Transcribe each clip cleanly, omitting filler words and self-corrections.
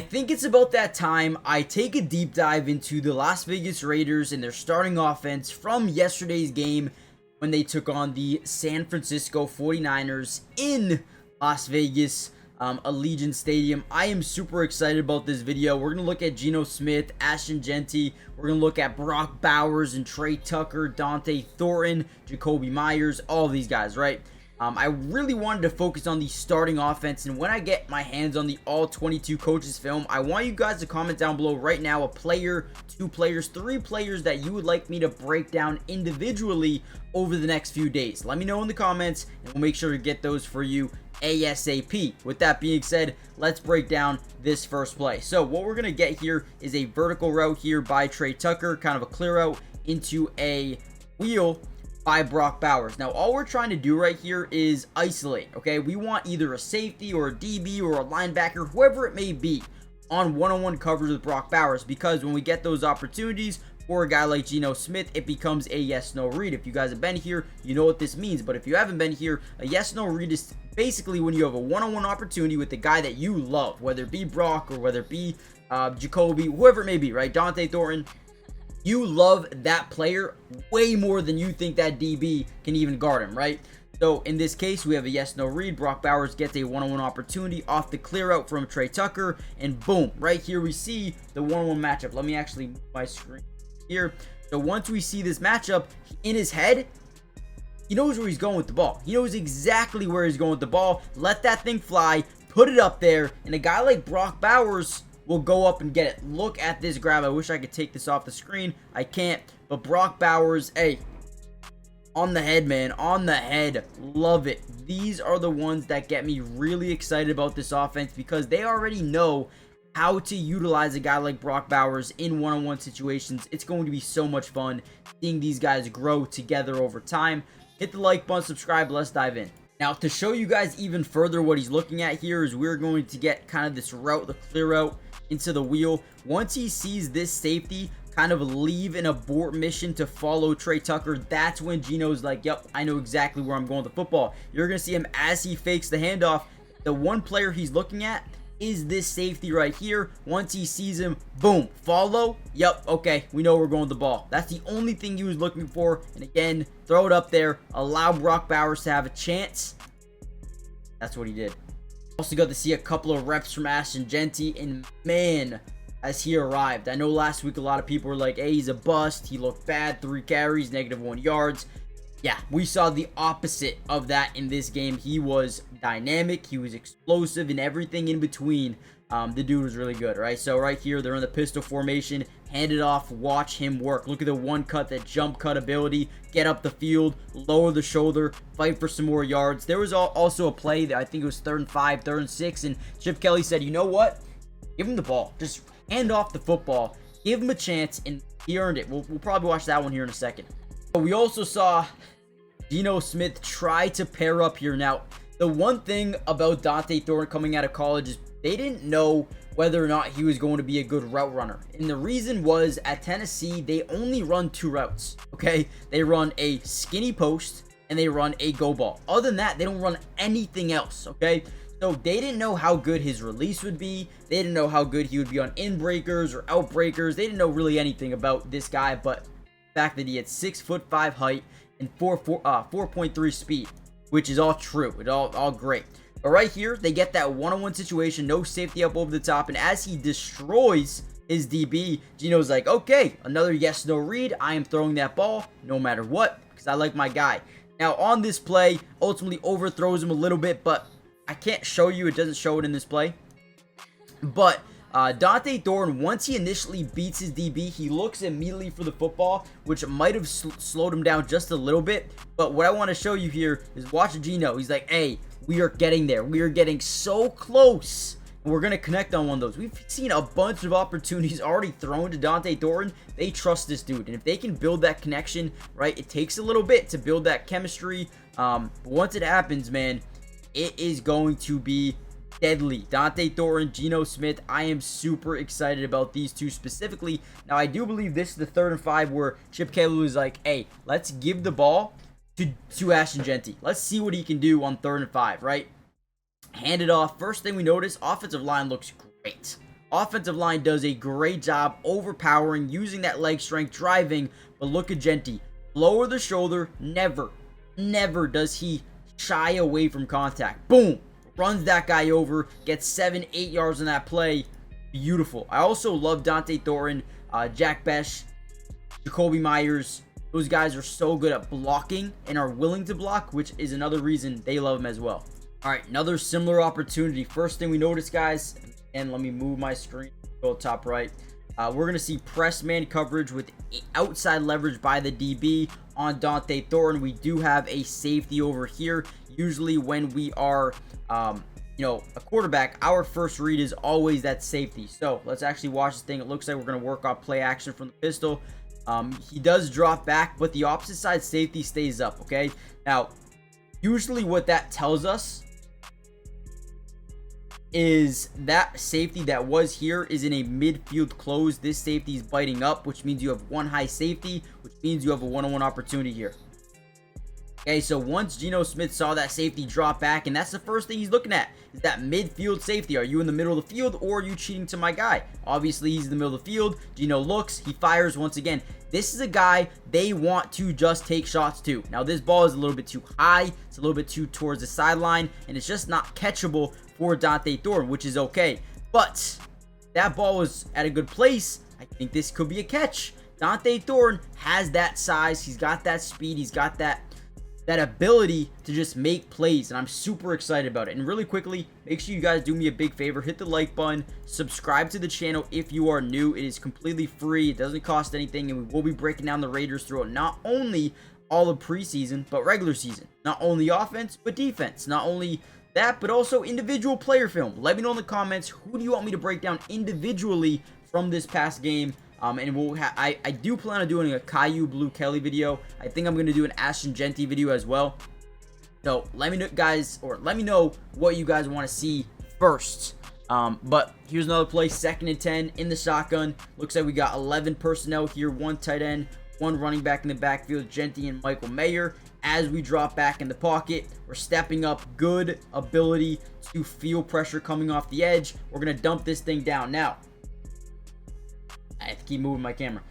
think it's about that time I take a deep dive into the Las Vegas Raiders and their starting offense from yesterday's game when they took on the San Francisco 49ers in Las Vegas, Allegiant Stadium. I am super excited about this video. We're going to look at Geno Smith, Ashton Jeanty. We're going to look at Brock Bowers and Trey Tucker, Dante Thornton, Jacoby Myers, all these guys, right? I really wanted to focus on the starting offense, and when I get my hands on the all 22 coaches film, I want you guys to comment down below right now a player, 2 players, 3 players that you would like me to break down individually over the next few days. Let me know in the comments, and we'll make sure to get those for you ASAP. With that being said, let's break down this first play. So what we're going to get here is a vertical route here by Trey Tucker, kind of a clear out into a wheel by Brock Bowers. Now, all we're trying to do right here is isolate, okay? We want either a safety or a DB or a linebacker, whoever it may be, on one-on-one coverage with Brock Bowers, because when we get those opportunities for a guy like Geno Smith, it becomes a yes-no read. If you guys have been here, you know what this means, but if you haven't been here, a yes-no read is basically when you have a one-on-one opportunity with the guy that you love, whether it be Brock or whether it be Jacoby, whoever it may be, right? Dante Thornton. You love that player way more than you think that DB can even guard him, right? So in this case, we have a yes-no read. Brock Bowers gets a one-on-one opportunity off the clear out from Trey Tucker, and boom, right here we see the one-on-one matchup. Let me actually move my screen here. So once we see this matchup, in his head, he knows where he's going with the ball. He knows exactly where he's going with the ball. Let that thing fly, put it up there, and a guy like Brock Bowers will go up and get it. Look at this grab. I wish I could take this off the screen. I can't. But Brock Bowers, hey, on the head, man. On the head. Love it. These are the ones that get me really excited about this offense, because they already know how to utilize a guy like Brock Bowers in one-on-one situations. It's going to be so much fun seeing these guys grow together over time. Hit the like button, subscribe. Let's dive in. Now, to show you guys even further what he's looking at here is we're going to get kind of this route, the clear route into the wheel. Once he sees this safety kind of leave an abort mission to follow Trey Tucker, that's when Geno's like, yep, I know exactly where I'm going with the football. You're going to see him as he fakes the handoff. The one player he's looking at is this safety right here. Once he sees him, boom, follow. Yep, okay, we know we're going with the ball. That's the only thing he was looking for. And again, throw it up there, allow Brock Bowers to have a chance. That's what he did. Also got to see a couple of reps from Ashton Jeanty, and man, as he arrived. I know last week a lot of people were like, hey, he's a bust. He looked bad, 3 carries, -1 yards. Yeah, we saw the opposite of that in this game. He was dynamic, he was explosive, and everything in between. The dude was really good, right? So right here, they're in the pistol formation. Hand it off, watch him work. Look at the one cut, that jump cut ability. Get up the field, lower the shoulder, fight for some more yards. There was also a play that I think it was 3rd and 5, 3rd and 6, and Chip Kelly said, you know what? Give him the ball. Just hand off the football. Give him a chance, and he earned it. We'll probably watch that one here in a second. But we also saw Geno Smith try to pair up here. Now, the one thing about Dante Thornton coming out of college is they didn't know whether or not he was going to be a good route runner. And the reason was, at Tennessee, they only run 2 routes, okay? They run a skinny post, and they run a go ball. Other than that, they don't run anything else, okay? So they didn't know how good his release would be. They didn't know how good he would be on in breakers or out breakers. They didn't know really anything about this guy, but the fact that he had 6'5" height and 4.3 speed, which is all true. It's all great. But right here, they get that one-on-one situation, no safety up over the top, and as he destroys his DB, Geno's like, okay, another yes-no read. I am throwing that ball no matter what, because I like my guy. Now, on this play, ultimately overthrows him a little bit, but I can't show you. It doesn't show it in this play. But Dante Thornton, once he initially beats his DB, he looks immediately for the football, which might have slowed him down just a little bit. But what I want to show you here is watch Geno. He's like, hey, we are getting there. We are getting so close. And we're going to connect on one of those. We've seen a bunch of opportunities already thrown to Dante Thornton. They trust this dude. And if they can build that connection, right, it takes a little bit to build that chemistry. But once it happens, man, it is going to be deadly. Dante Thornton, Geno Smith, I am super excited about these two specifically. Now, I do believe this is the 3rd and 5 where Chip Kelly was like, hey, let's give the ball to Ashton Jeanty. Let's see what he can do on 3rd and 5, right? Hand it off. First thing we notice, offensive line looks great. Offensive line does a great job overpowering, using that leg strength, driving. But look at Genty. Lower the shoulder. Never does he shy away from contact. Boom. Runs that guy over. Gets 7-8 yards on that play. Beautiful. I also love Dante Thornton, Jack Bech, Jakobi Meyers. Those guys are so good at blocking and are willing to block, which is another reason they love him as well. All right, another similar opportunity. First thing we notice, guys, and let me move my screen, go top right. We're going to see press man coverage with outside leverage by the DB on Dante Thornton. We do have a safety over here. Usually when we are, a quarterback, our first read is always that safety. So let's actually watch this thing. It looks like we're going to work off play action from the pistol. He does drop back, but the opposite side safety stays up, okay? Now, usually what that tells us is that safety that was here is in a midfield close. This safety is biting up, which means you have one high safety, which means you have a one-on-one opportunity here. Okay, so once Geno Smith saw that safety drop back, and that's the first thing he's looking at, is that midfield safety. Are you in the middle of the field, or are you cheating to my guy? Obviously, he's in the middle of the field. Geno looks, he fires once again. This is a guy they want to just take shots to. Now, this ball is a little bit too high. It's a little bit too towards the sideline, and it's just not catchable for Dante Thornton, which is okay. But that ball was at a good place. I think this could be a catch. Dante Thornton has that size. He's got that speed. He's got that ability to just make plays, and I'm super excited about it. And really quickly, make sure you guys do me a big favor, hit the like button, subscribe to the channel if you are new. It is completely free, it doesn't cost anything, and we will be breaking down the Raiders throughout not only all of preseason but regular season, not only offense but defense, not only that but also individual player film. Let me know in the comments, who do you want me to break down individually from this past game. And I do plan on doing a Caillou Blue Kelly video. I think I'm going to do an Ashton Jeanty video as well. So let me know, guys, or let me know what you guys want to see first. But here's another play, 2nd and 10 in the shotgun. Looks like we got 11 personnel here, 1 tight end, 1 running back in the backfield, Genty and Michael Mayer. As we drop back in the pocket, we're stepping up, good ability to feel pressure coming off the edge. We're going to dump this thing down now. I have to keep moving my camera.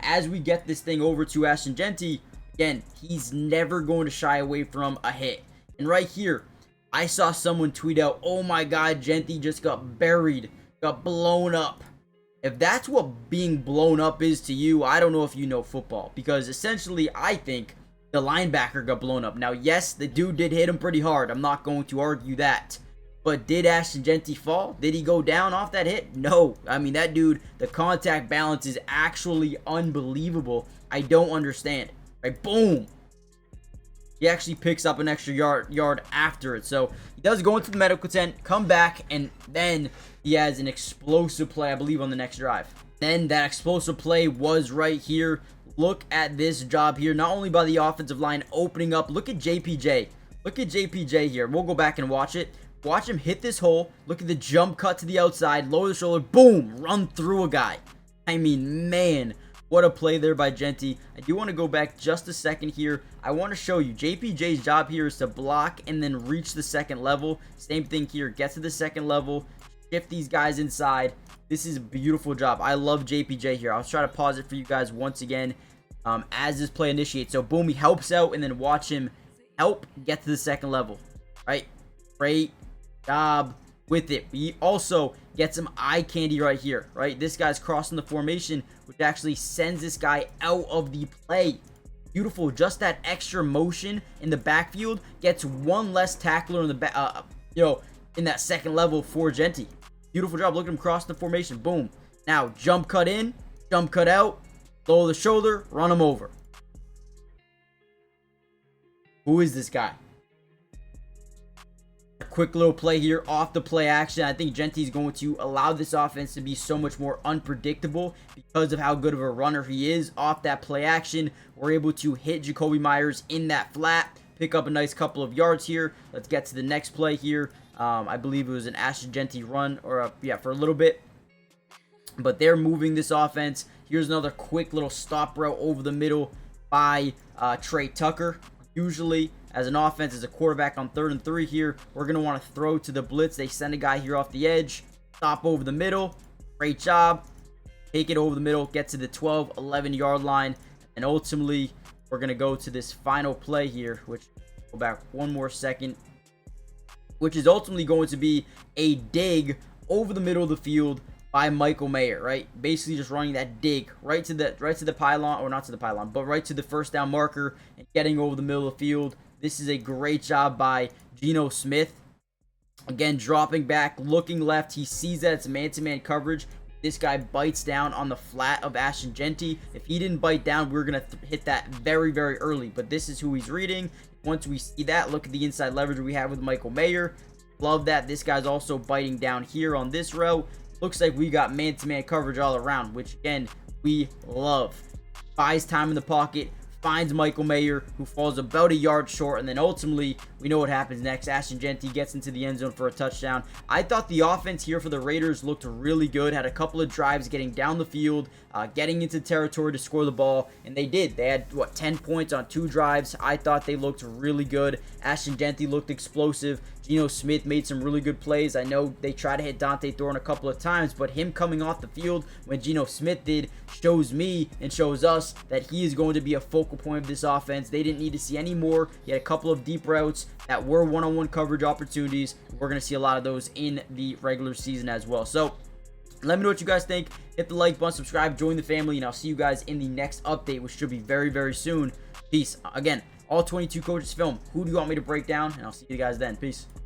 As we get this thing over to Ashton Jeanty, again, he's never going to shy away from a hit. And right here, I saw someone tweet out, oh my god, Jeanty just got buried, got blown up. If that's what being blown up is to you, I don't know if you know football. Because essentially, I think the linebacker got blown up. Now, yes, the dude did hit him pretty hard. I'm not going to argue that. But did Ashton Jeanty fall? Did he go down off that hit? No. I mean, that dude, the contact balance is actually unbelievable. I don't understand. Right? Boom. He actually picks up an extra yard after it. So he does go into the medical tent, come back, and then he has an explosive play, I believe, on the next drive. Then that explosive play was right here. Look at this job here. Not only by the offensive line opening up. Look at JPJ. Look at JPJ here. We'll go back and watch it. Watch him hit this hole. Look at the jump cut to the outside. Lower the shoulder. Boom. Run through a guy. I mean, man. What a play there by Jeanty. I do want to go back just a second here. I want to show you. JPJ's job here is to block and then reach the second level. Same thing here. Get to the second level. Shift these guys inside. This is a beautiful job. I love JPJ here. I'll try to pause it for you guys once again as this play initiates. So, boom. He helps out and then watch him help get to the second level. Right? Great job with it. We also get some eye candy right here, right? This guy's crossing the formation, which actually sends this guy out of the play. Beautiful. Just that extra motion in the backfield gets one less tackler in the back, in that second level for Jeanty. Beautiful job. Look at him crossing the formation. Boom. Now jump cut in, jump cut out, lower the shoulder, run him over. Who is this guy? Quick little play here off the play action. I think Jeanty is going to allow this offense to be so much more unpredictable because of how good of a runner he is. Off that play action, we're able to hit Jakobi Meyers in that flat, pick up a nice couple of yards here. Let's get to the next play here. I believe it was an Ashton Jeanty run, or for a little bit. But they're moving this offense. Here's another quick little stop route over the middle by Trey Tucker. Usually, as an offense, as a quarterback on 3rd and 3 here, we're going to want to throw to the blitz. They send a guy here off the edge, stop over the middle, Great job. Take it over the middle, get to the 12, 11 yard line, and ultimately we're going to go to this final play here, which, go back one more second, which is ultimately going to be a dig over the middle of the field by Michael Mayer, right? Basically just running that dig right to the pylon, or not to the pylon, but right to the first down marker and getting over the middle of the field. This is a great job by Geno Smith. Again, dropping back, looking left. He sees that it's man-to-man coverage. This guy bites down on the flat of Ashton Jeanty. If he didn't bite down, we're going to hit that very, very early. But this is who he's reading. Once we see that, look at the inside leverage we have with Michael Mayer. Love that. This guy's also biting down here on this row. Looks like we got man-to-man coverage all around, which, again, we love. Buys time in the pocket. Finds Michael Mayer, who falls about a yard short, and then ultimately, we know what happens next. Ashton Genty gets into the end zone for a touchdown. I thought the offense here for the Raiders looked really good. Had a couple of drives getting down the field, getting into territory to score the ball, and they did. They had, 10 points on 2 drives. I thought they looked really good. Ashton Genty looked explosive. Geno Smith made some really good plays. I know they tried to hit Dante Thornton a couple of times, but him coming off the field when Geno Smith did shows me and shows us that he is going to be a focal point of this offense. They didn't need to see any more. He had a couple of deep routes that were one-on-one coverage opportunities. We're going to see a lot of those in the regular season as well. So let me know what you guys think. Hit the like button, subscribe, join the family, and I'll see you guys in the next update, which should be very, very soon. Peace. Again, all 22 coaches film. Who do you want me to break down? And I'll see you guys then. Peace.